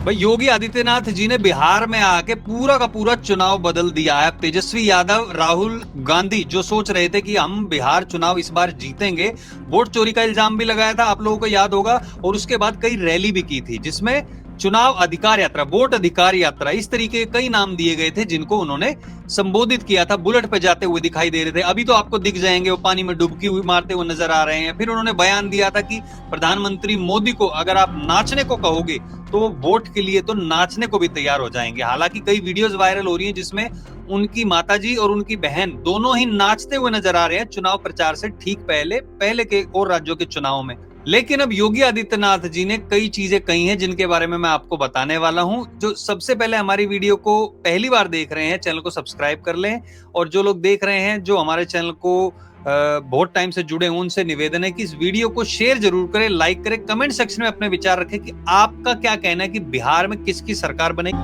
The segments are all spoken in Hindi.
भाई योगी आदित्यनाथ जी ने बिहार में आके पूरा का पूरा चुनाव बदल दिया है। तेजस्वी यादव, राहुल गांधी जो सोच रहे थे कि हम बिहार चुनाव इस बार जीतेंगे, वोट चोरी का इल्जाम भी लगाया था, आप लोगों को याद होगा। और उसके बाद कई रैली भी की थी जिसमें चुनाव अधिकार यात्रा, वोट अधिकार यात्रा, इस तरीके के कई नाम दिए गए थे जिनको उन्होंने संबोधित किया था। बुलेट पे जाते हुए दिखाई दे रहे थे। अभी तो आपको दिख जाएंगे, वो पानी में डुबकी हुई मारते हुए नजर आ रहे हैं। फिर उन्होंने बयान दिया था कि प्रधानमंत्री मोदी को अगर आप नाचने को कहोगे तो वोट के लिए तो नाचने को भी तैयार हो जाएंगे। हालांकि कई वीडियोस वायरल हो रही हैं जिसमें उनकी माताजी और उनकी बहन दोनों ही नाचते हुए नजर आ रहे हैं चुनाव प्रचार से ठीक पहले के और राज्यों के चुनाव में। लेकिन अब योगी आदित्यनाथ जी ने कई चीजें कही हैं जिनके बारे में मैं आपको बताने वाला हूं। जो सबसे पहले हमारी वीडियो को पहली बार देख रहे हैं, चैनल को सब्सक्राइब कर लें। और जो लोग देख रहे हैं, जो हमारे चैनल को बहुत टाइम से जुड़े, उनसे निवेदन है कि इस वीडियो को शेयर जरूर करें, लाइक करें, कमेंट सेक्शन में अपने विचार रखें कि आपका क्या कहना है कि बिहार में किसकी सरकार बनेगी।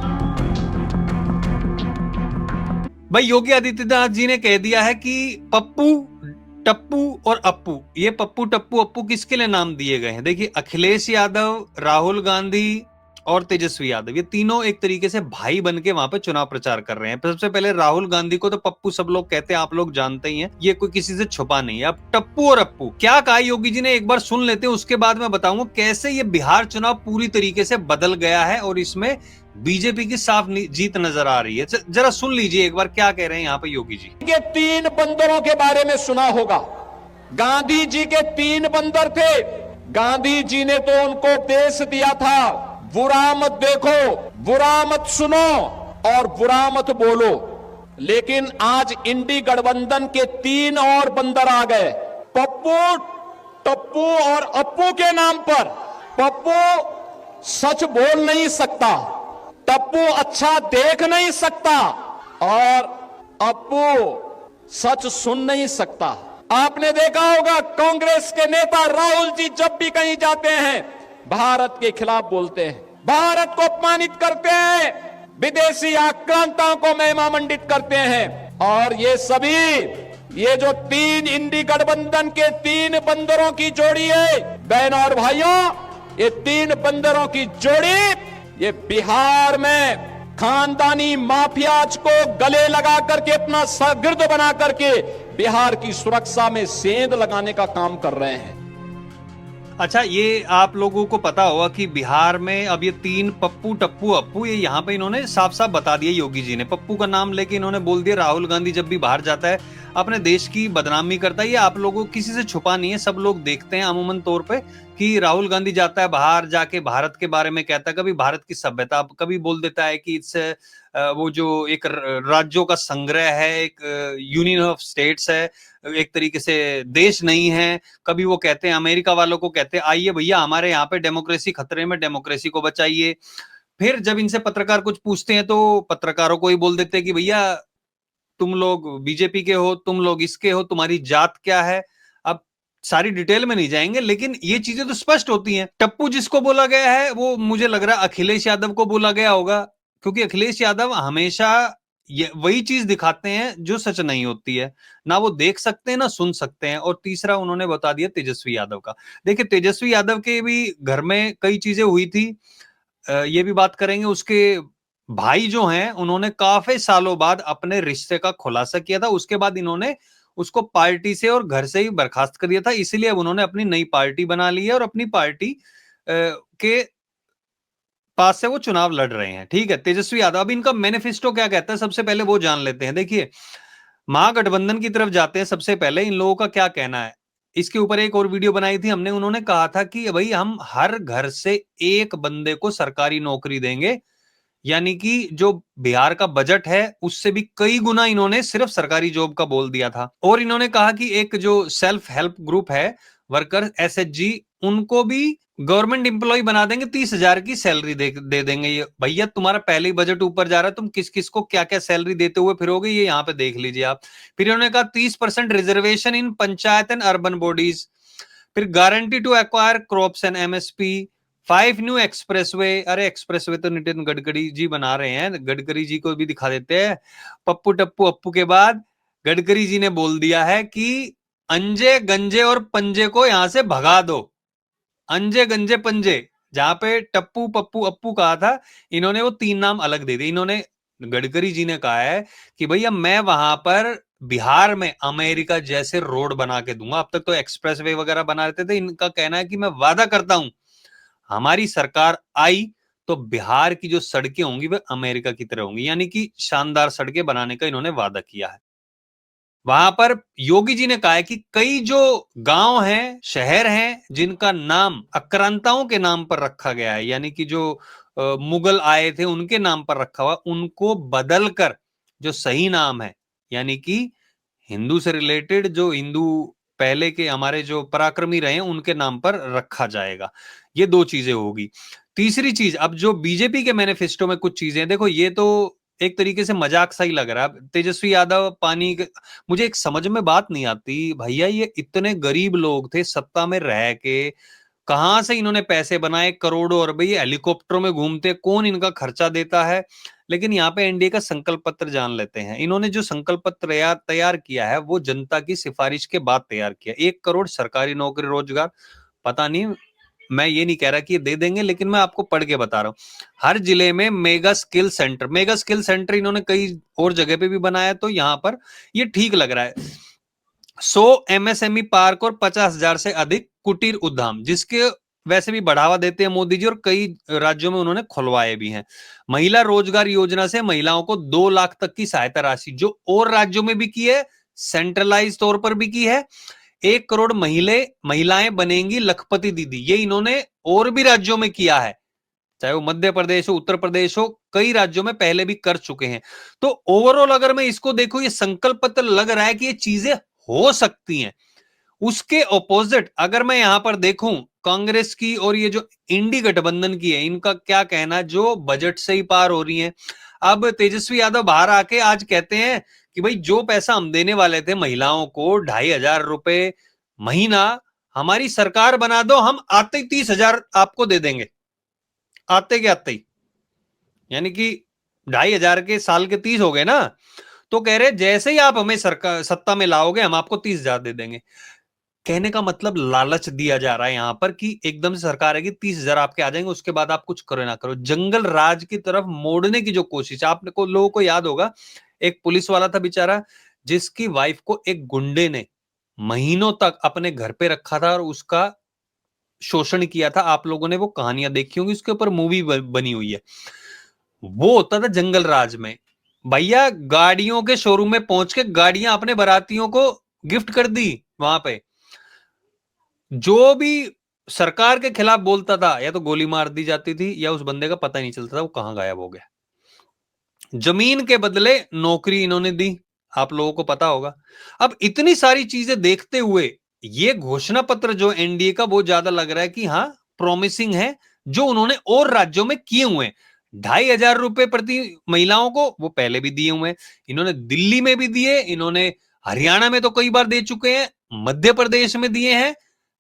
भाई योगी आदित्यनाथ जी ने कह दिया है कि पप्पू, टप्पू और अप्पू, ये पप्पू, टप्पू, अप्पू किसके लिए नाम दिए गए हैं। देखिए, अखिलेश यादव, राहुल गांधी और तेजस्वी यादव, ये तीनों एक तरीके से भाई बन के वहां पे चुनाव प्रचार कर रहे हैं। सबसे पहले राहुल गांधी को तो पप्पू सब लोग कहते हैं, आप लोग जानते ही हैं, ये कोई किसी से छुपा नहीं है। अब टप्पू और अप्पू क्या कहा योगी जी ने, एक बार सुन लेते हैं, उसके बाद मैं बताऊंगा कैसे ये बिहार चुनाव पूरी तरीके से बदल गया है और इसमें बीजेपी की साफ जीत नजर आ रही है। जरा सुन लीजिए एक बार क्या कह रहे हैं यहाँ पे योगी जी। के 3 बंदरों के बारे में सुना होगा। गांधी जी के 3 बंदर थे। गांधी जी ने तो उनको उपदेश दिया था, बुरा मत देखो, बुरा मत सुनो और बुरा मत बोलो। लेकिन आज इंडी गठबंधन के 3 और बंदर आ गए, पप्पू, टप्पू और अप्पू के नाम पर। पप्पू सच बोल नहीं सकता, टप्पू अच्छा देख नहीं सकता और अप्पू सच सुन नहीं सकता। आपने देखा होगा कांग्रेस के नेता राहुल जी जब भी कहीं जाते हैं भारत के खिलाफ बोलते हैं, भारत को अपमानित करते हैं, विदेशी आक्रांताओं को महिमामंडित करते हैं। और ये सभी, ये जो 3 इंडी गठबंधन के 3 बंदरों की जोड़ी है, बहनों और भाइयों, ये 3 बंदरों की जोड़ी ये बिहार में खानदानी माफियाज को गले लगा करके, अपना शागिर्द बना करके बिहार की सुरक्षा में सेंध लगाने का काम कर रहे हैं। अच्छा, ये आप लोगों को पता होगा कि बिहार में अब ये 3 पप्पू, टप्पू, अप्पू, ये यहाँ पे इन्होंने साफ साफ बता दिया योगी जी ने। पप्पू का नाम लेके इन्होंने बोल दिया राहुल गांधी जब भी बाहर जाता है अपने देश की बदनामी करता है। ये आप लोगों को किसी से छुपा नहीं है, सब लोग देखते हैं अमूमन तौर पे कि राहुल गांधी जाता है बाहर, जाके भारत के बारे में कहता है, कभी भारत की सभ्यता, कभी बोल देता है कि इससे वो जो एक राज्यों का संग्रह है, एक यूनियन ऑफ स्टेट्स है, एक तरीके से देश नहीं है। कभी वो कहते हैं, अमेरिका वालों को कहते हैं, आइए भैया हमारे यहाँ पे डेमोक्रेसी खतरे में, डेमोक्रेसी को बचाइए। फिर जब इनसे पत्रकार कुछ पूछते हैं तो पत्रकारों को ही बोल देते हैं कि भैया तुम लोग बीजेपी के हो, तुम लोग इसके हो, तुम्हारी जात क्या है। अब सारी डिटेल में नहीं जाएंगे, लेकिन ये चीजें तो स्पष्ट होती हैं। टप्पू जिसको बोला गया है वो मुझे लग रहा है अखिलेश यादव को बोला गया होगा, क्योंकि अखिलेश यादव हमेशा ये वही चीज दिखाते हैं जो सच नहीं होती है, ना वो देख सकते हैं ना सुन सकते हैं। और तीसरा उन्होंने बता दिया तेजस्वी यादव का। देखिए, तेजस्वी यादव के भी घर में कई चीजें हुई थी, ये भी बात करेंगे। उसके भाई जो हैं उन्होंने काफी सालों बाद अपने रिश्ते का खुलासा किया था, उसके बाद इन्होंने उसको पार्टी से और घर से ही बर्खास्त कर दिया था। इसीलिए अब उन्होंने अपनी नई पार्टी बना ली है और अपनी पार्टी के पास से वो चुनाव लड़ रहे हैं। ठीक है, तेजस्वी यादव। अब इनका मैनिफेस्टो क्या कहता है, सबसे पहले वो जान लेते हैं। देखिए, महागठबंधन की तरफ जाते हैं, सबसे पहले इन लोगों का क्या कहना है, इसके ऊपर एक और वीडियो बनाई थी हमने। उन्होंने कहा था कि भाई हम हर घर से एक बंदे को सरकारी नौकरी देंगे, यानी कि जो बिहार का बजट है उससे भी कई गुना इन्होंने सिर्फ सरकारी जॉब का बोल दिया था। और इन्होंने कहा कि एक जो सेल्फ हेल्प ग्रुप है, वर्कर एसएचजी, उनको भी गवर्नमेंट एम्प्लॉय बना देंगे, 30,000 की सैलरी दे देंगे। ये भैया तुम्हारा पहले ही बजट ऊपर जा रहा है, तुम किस किस को क्या क्या सैलरी देते हुए फिरोगे, ये यहाँ पे देख लीजिए आप। फिर इन्होंने कहा 30% reservation in panchayat and urban bodies. फिर guarantee to acquire crops and MSP. 5 new expressway. अरे एक्सप्रेसवे तो नितिन गडकरी जी बना रहे हैं, गडकरी जी को भी दिखा देते हैं। पप्पू टप्पू अप्पू के बाद गडकरी जी ने बोल दिया है कि अंजे गंजे और पंजे को यहां से भगा दो। अंजे गंजे पंजे, जहां पे टप्पू पप्पू अप्पू कहा था, इन्होंने वो 3 नाम अलग दे दिए। इन्होंने, गडकरी जी ने कहा है कि भैया मैं वहां पर बिहार में अमेरिका जैसे रोड बना के दूंगा। अब तक तो एक्सप्रेसवे वगैरह बना रहे थे। इनका कहना है कि मैं वादा करता हूं हमारी सरकार आई तो बिहार की जो सड़कें होंगी वह अमेरिका की तरह होंगी, यानी कि शानदार सड़कें बनाने का इन्होंने वादा किया है। वहां पर योगी जी ने कहा है कि कई जो गांव हैं, शहर हैं, जिनका नाम आक्रांताओं के नाम पर रखा गया है, यानी कि जो मुगल आए थे उनके नाम पर रखा हुआ, उनको बदलकर जो सही नाम है, यानी कि हिंदू से रिलेटेड जो हिंदू पहले के हमारे जो पराक्रमी रहे हैं उनके नाम पर रखा जाएगा। ये 2 चीजें होगी। तीसरी चीज, अब जो बीजेपी के मैनिफेस्टो में कुछ चीजें, देखो ये तो एक तरीके से मजाक सा ही लग रहा है। तेजस्वी यादव मुझे एक समझ में बात नहीं आती भैया, ये इतने गरीब लोग थे सत्ता में रह के, कहां से इन्होंने पैसे बनाए करोड़ों अरबे, हेलीकॉप्टरों में घूमते, कौन इनका खर्चा देता है। लेकिन यहाँ पे एनडीए का संकल्प पत्र जान लेते हैं। इन्होंने जो संकल्प पत्र तैयार किया है वो जनता की सिफारिश के बाद तैयार किया। 1 करोड़ सरकारी नौकरी रोजगार, पता नहीं, मैं ये नहीं कह रहा कि ये दे देंगे, लेकिन मैं आपको पढ़ के बता रहा हूं। हर जिले में मेगा स्किल सेंटर इन्होंने कई और जगह पे भी बनाया, तो यहां पर ये ठीक लग रहा है। 100 एमएसएमई पार्क और 50,000 से अधिक कुटीर उद्यम, जिसके वैसे भी बढ़ावा देते हैं मोदी जी, और कई राज्यों में उन्होंने खुलवाए भी हैं। महिला रोजगार योजना से महिलाओं को 2 लाख तक की सहायता राशि, जो और राज्यों में भी की है, सेंट्रलाइज तौर पर भी की है। 1 करोड़ महिलाएं बनेंगी लखपति दीदी, ये इन्होंने और भी राज्यों में किया है, चाहे वो मध्य प्रदेश हो, उत्तर प्रदेश हो, कई राज्यों में पहले भी कर चुके हैं। तो ओवरऑल अगर मैं इसको देखूं, ये संकल्प पत्र लग रहा है कि ये चीजें हो सकती हैं। उसके ऑपोजिट अगर मैं यहां पर देखूं कांग्रेस की और ये जो इंडी गठबंधन की है, इनका क्या कहना, जो बजट से ही पार हो रही है। अब तेजस्वी यादव बाहर आके आज कहते हैं कि भाई जो पैसा हम देने वाले थे महिलाओं को 2,500 रुपए महीना, हमारी सरकार बना दो, हम आते ही 30,000 आपको दे देंगे, आते के आते ही, यानी कि 2,500 के साल के 30 हो गए ना। तो कह रहे जैसे ही आप हमें सरकार सत्ता में लाओगे हम आपको 30,000 दे देंगे। कहने का मतलब लालच दिया जा रहा है यहां पर कि एकदम से सरकार है कि 30,000 आपके आ जाएंगे, उसके बाद आप कुछ करो ना करो। जंगल राज की तरफ मोड़ने की जो कोशिश, आपने को लोगों को याद होगा, एक पुलिस वाला था बेचारा, जिसकी वाइफ को एक गुंडे ने महीनों तक अपने घर पे रखा था और उसका शोषण किया था। आप लोगों ने वो कहानियां देखी होंगी, उसके ऊपर मूवी बनी हुई है। वो होता था जंगल राज में। भैया गाड़ियों के शोरूम में पहुंच के गाड़ियां अपने बारातियों को गिफ्ट कर दी। वहां पे जो भी सरकार के खिलाफ बोलता था या तो गोली मार दी जाती थी या उस बंदे का पता ही नहीं चलता था वो कहां गायब हो गया। जमीन के बदले नौकरी इन्होंने दी, आप लोगों को पता होगा। अब इतनी सारी चीजें देखते हुए ये घोषणा पत्र जो एनडीए का, वो ज्यादा लग रहा है कि हाँ प्रॉमिसिंग है, जो उन्होंने और राज्यों में किए हुए हैं। 2,500 रुपए प्रति महिलाओं को वो पहले भी दिए हुए हैं, इन्होंने दिल्ली में भी दिए, इन्होंने हरियाणा में तो कई बार दे चुके हैं, मध्य प्रदेश में दिए हैं।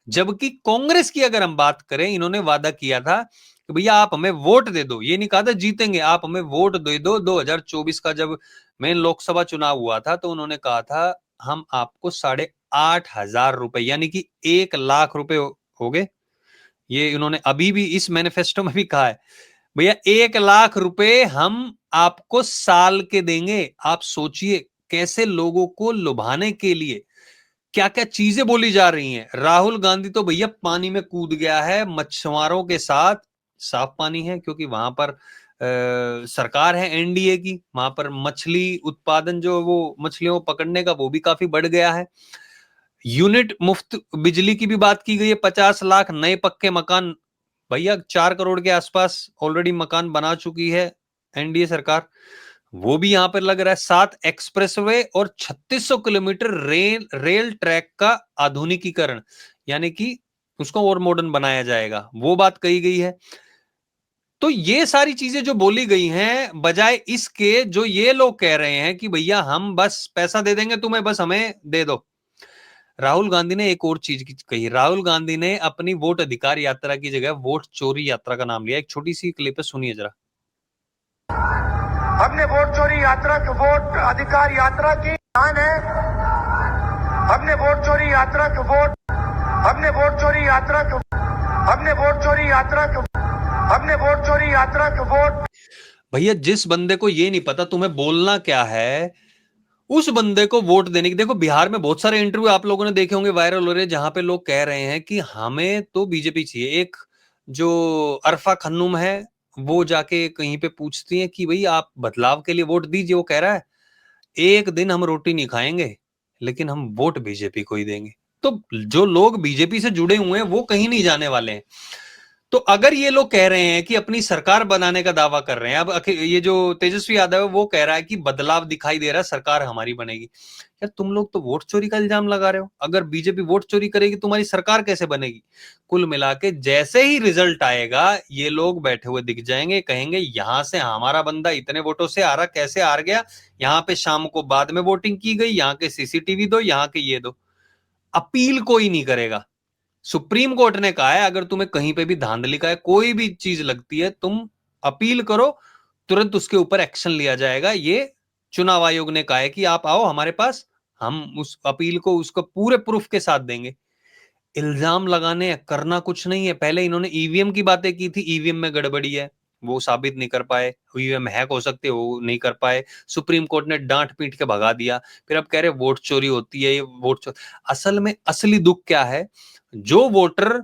जबकि कांग्रेस की अगर हम बात करें, इन्होंने वादा किया था कि भैया आप हमें वोट दे दो, ये नहीं कहा था जीतेंगे, आप हमें वोट दे दो। 2024 का जब मेन लोकसभा चुनाव हुआ था तो उन्होंने कहा था हम आपको 8,500 रुपए, यानी कि 1 लाख रुपए हो गए। ये इन्होंने अभी भी इस मैनिफेस्टो में भी कहा है, भैया 1 लाख रुपए हम आपको साल के देंगे। आप सोचिए कैसे लोगों को लुभाने के लिए क्या क्या चीजें बोली जा रही हैं। राहुल गांधी तो भैया पानी में कूद गया है मछुआरों के साथ, साफ पानी है क्योंकि वहां पर सरकार है एनडीए की, वहां पर मछली उत्पादन जो वो मछलियों पकड़ने का वो भी काफी बढ़ गया है। यूनिट मुफ्त बिजली की भी बात की गई है, 50 लाख नए पक्के मकान, भैया 4 करोड़ के आसपास ऑलरेडी मकान बना चुकी है एनडीए सरकार, वो भी यहां पर लग रहा है। 7 एक्सप्रेसवे और 3600 किलोमीटर रेल ट्रैक का आधुनिकीकरण, यानी कि उसको और मॉडर्न बनाया जाएगा, वो बात कही गई है। तो ये सारी चीजें जो बोली गई हैं, बजाय इसके जो ये लोग कह रहे हैं कि भैया हम बस पैसा दे देंगे तुम्हें, बस हमें दे दो। राहुल गांधी ने एक और चीज कही, राहुल गांधी ने अपनी वोट अधिकार यात्रा की जगह वोट चोरी यात्रा का नाम लिया। एक छोटी सी क्लिप है, सुनिए जरा। हमने वोट चोरी यात्रा, वोट अधिकार यात्रा की ऐलान है। हमने वोट चोरी यात्रा, हमने वोट चोरी यात्रा, हमने वोट चोरी यात्रा हमने वोट चोरी यात्रा के वोट भैया जिस बंदे को ये नहीं पता तुम्हें बोलना क्या है, उस बंदे को वोट देने की। देखो बिहार में बहुत सारे इंटरव्यू आप लोगों ने देखे होंगे, वायरल हो रहे हैं, जहां पे लोग कह रहे हैं कि हमें तो बीजेपी चाहिए। एक जो अरफा खन्नुम है वो जाके कहीं पे पूछती है कि भाई आप बदलाव के लिए वोट दीजिए, वो कह रहा है एक दिन हम रोटी नहीं खाएंगे लेकिन हम वोट बीजेपी को ही देंगे। तो जो लोग बीजेपी से जुड़े हुए हैं वो कहीं नहीं जाने वाले हैं। तो अगर ये लोग कह रहे हैं कि अपनी सरकार बनाने का दावा कर रहे हैं, अब ये जो तेजस्वी यादव है वो कह रहा है कि बदलाव दिखाई दे रहा है, सरकार हमारी बनेगी। यार तुम लोग तो वोट चोरी का इल्जाम लगा रहे हो। अगर बीजेपी वोट चोरी करेगी तुम्हारी सरकार कैसे बनेगी? कुल मिला के जैसे ही रिजल्ट आएगा ये लोग बैठे हुए दिख जाएंगे, कहेंगे यहां से हमारा बंदा इतने वोटों से आ रहा, कैसे हार गया, यहाँ पे शाम को बाद में वोटिंग की गई, यहाँ के सीसीटीवी दो, यहाँ के ये दो। अपील कोई नहीं करेगा। सुप्रीम कोर्ट ने कहा है अगर तुम्हें कहीं पे भी धांधली का है, कोई भी चीज लगती है, तुम अपील करो, तुरंत उसके ऊपर एक्शन लिया जाएगा। ये चुनाव आयोग ने कहा है कि आप आओ हमारे पास, हम उस अपील को उसको पूरे प्रूफ के साथ देंगे। इल्जाम लगाने करना कुछ नहीं है। पहले इन्होंने ईवीएम की बातें की थी, ईवीएम में गड़बड़ी है वो साबित नहीं कर पाए, ईवीएम हैक हो सकते वो नहीं कर पाए, सुप्रीम कोर्ट ने डांट पीट के भगा दिया। फिर अब कह रहे वोट चोरी होती है, ये वोट चोरी। असल में असली दुख क्या है, जो वोटर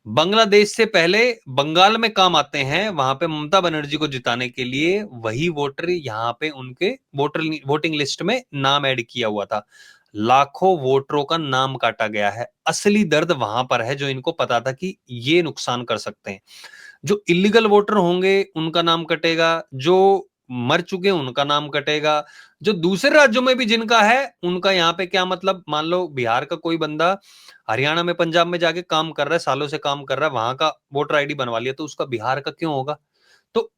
बांग्लादेश से पहले बंगाल में काम आते हैं वहां पे ममता बनर्जी को जिताने के लिए, वही वोटर यहाँ पे उनके वोटिंग लिस्ट में नाम ऐड किया हुआ था। लाखों वोटरों का नाम काटा गया है। असली दर्द वहां पर है जो इनको पता था कि ये नुकसान कर सकते हैं। जो इलीगल वोटर होंगे उनका नाम कटेगा, जो मर चुके हैं उनका नाम कटेगा, जो दूसरे राज्यों में भी जिनका है उनका यहाँ पे क्या मतलब। मान लो बिहार का कोई बंदा हरियाणा में पंजाब में जाके काम कर रहा है, सालों से काम कर रहा है, वहां का वोटर आईडी बनवा लिया, तो उसका बिहार का क्यों होगा? तो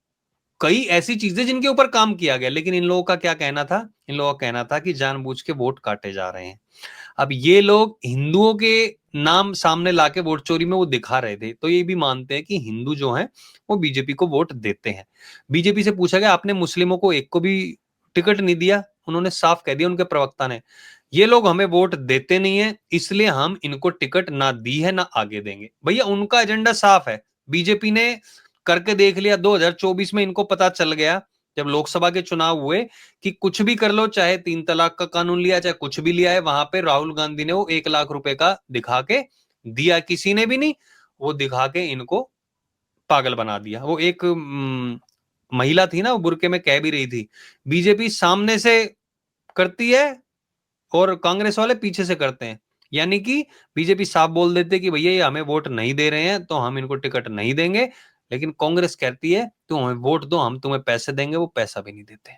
कई ऐसी चीजें जिनके ऊपर काम किया गया, लेकिन इन लोगों का क्या कहना था? इन लोगों का कहना था कि जानबूझ के वोट काटे जा रहे हैं। अब ये लोग हिंदुओं के नाम सामने लाके वोट चोरी में वो दिखा रहे थे, तो ये भी मानते हैं कि हिंदू जो हैं वो बीजेपी को वोट देते हैं। बीजेपी से पूछा गया आपने मुस्लिमों को एक को भी टिकट नहीं दिया, उन्होंने साफ कह दिया उनके प्रवक्ता ने, ये लोग हमें वोट देते नहीं है इसलिए हम इनको टिकट ना दी है ना आगे देंगे। भैया उनका एजेंडा साफ है, बीजेपी ने करके देख लिया। 2024 में इनको पता चल गया जब लोकसभा के चुनाव हुए कि कुछ भी कर लो, चाहे 3 तलाक का कानून लिया, चाहे कुछ भी लिया है, वहां पे राहुल गांधी ने वो 1 लाख रुपए का दिखा के दिया, किसी ने भी नहीं, वो दिखा के इनको पागल बना दिया। वो एक महिला थी ना, वो बुरके में कह भी रही थी बीजेपी सामने से करती है और कांग्रेस वाले पीछे से करते हैं। यानी कि बीजेपी साफ बोल देते कि भैया ये हमें वोट नहीं दे रहे हैं तो हम इनको टिकट नहीं देंगे, लेकिन कांग्रेस कहती है तुम हमें वोट दो हम तुम्हें पैसे देंगे, वो पैसा भी नहीं देते।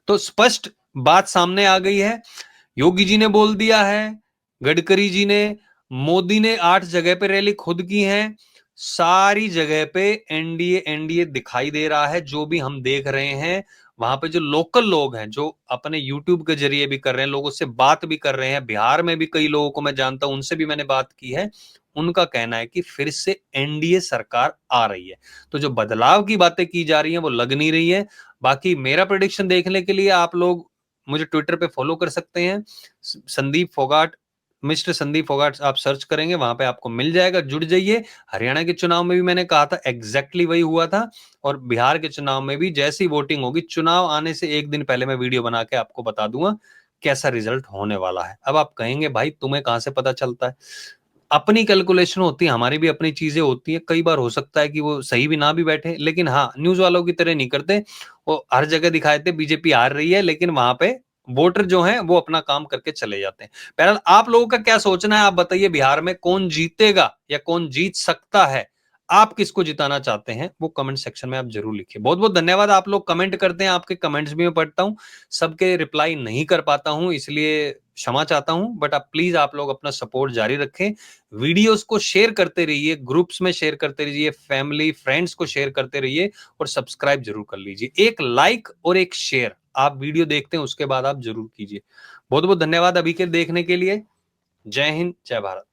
तो स्पष्ट बात सामने आ गई है। योगी जी ने बोल दिया है, गडकरी जी ने, मोदी ने 8 जगह पे रैली खुद की है, सारी जगह पे एनडीए एनडीए दिखाई दे रहा है। जो भी हम देख रहे हैं वहां पे जो लोकल लोग हैं जो अपने यूट्यूब के जरिए भी कर रहे हैं, लोगों से बात भी कर रहे हैं, बिहार में भी कई लोगों को मैं जानता हूं, उनसे भी मैंने बात की है, उनका कहना है कि फिर से एनडीए सरकार आ रही है। तो जो बदलाव की बातें की जा रही हैं वो लग नहीं रही है। बाकी मेरा प्रेडिक्शन देखने के लिए आप लोग मुझे ट्विटर पे फॉलो कर सकते हैं, संदीप फोगाट, मिस्टर संदीप फोगाट आप सर्च करेंगे वहां पे आपको मिल जाएगा, जुड़ जाइए। हरियाणा के चुनाव में भी मैंने कहा था एग्जैक्टली वही हुआ था, और बिहार के चुनाव में भी जैसी वोटिंग होगी, चुनाव आने से एक दिन पहले मैं वीडियो बना के आपको बता दूंगा कैसा रिजल्ट होने वाला है। अब आप कहेंगे भाई तुम्हें कहां से पता चलता है? अपनी कैलकुलेशन होती है, हमारी भी अपनी चीजें होती है, कई बार हो सकता है कि वो सही भी ना भी बैठे, लेकिन हाँ न्यूज वालों की तरह नहीं करते। वो हर जगह दिखाए थे बीजेपी हार रही है, लेकिन वहां पे वोटर जो हैं वो अपना काम करके चले जाते हैं। बहरहाल आप लोगों का क्या सोचना है, आप बताइए बिहार में कौन जीतेगा या कौन जीत सकता है? आप किसको जिताना चाहते हैं वो कमेंट सेक्शन में आप जरूर लिखिए। बहुत बहुत धन्यवाद, आप लोग कमेंट करते हैं, आपके कमेंट्स भी मैं पढ़ता हूं, सबके रिप्लाई नहीं कर पाता हूं इसलिए क्षमा चाहता हूं, बट आप प्लीज आप लोग अपना सपोर्ट जारी रखें। वीडियोस को शेयर करते रहिए, ग्रुप्स में शेयर करते रहिए, फैमिली फ्रेंड्स को शेयर करते रहिए, और सब्सक्राइब जरूर कर लीजिए। एक लाइक और एक शेयर आप वीडियो देखते हैं उसके बाद आप जरूर कीजिए। बहुत बहुत धन्यवाद अभी के देखने के लिए। जय हिंद, जय भारत।